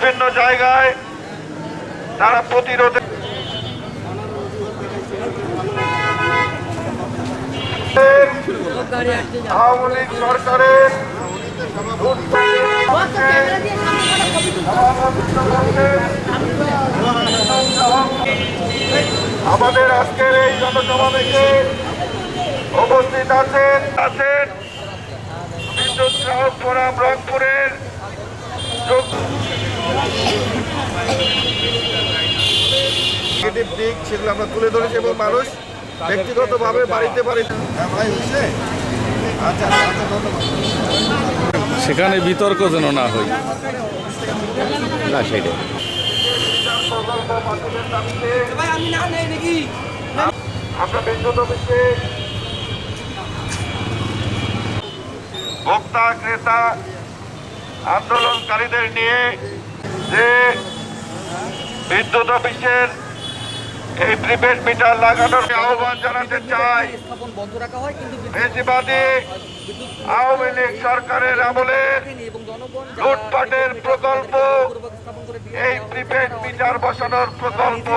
বিভিন্ন জায়গায় তারা প্রতিরোধে আওয়ামী লীগ সরকারের আমাদের আজকের এই জনসমাবেশে উপস্থিত আছেন বিদ্যুৎ গ্রাহক ফোরাম রংপুরের নেগেটিভ দিক সেগুলো আমরা তুলে ধরেছি এবং মানুষ ব্যক্তিগতভাবে বাড়িতে সেখানে বিতর্ক যেন না হয় না সেটা আমরা বিদ্যুৎ অফিসে ভোক্তা ক্রেতা আন্দোলনকারীদের নিয়ে যে বিদ্যুৎ অফিসের এই প্রিপেড মিটার লাগানোর আহ্বান জানাতে চাই। ফেসিবাদী আওয়ামী লীগ সরকারের আমলে লুটপাটের প্রকল্প এই প্রিপেড মিটার বসানোর প্রকল্প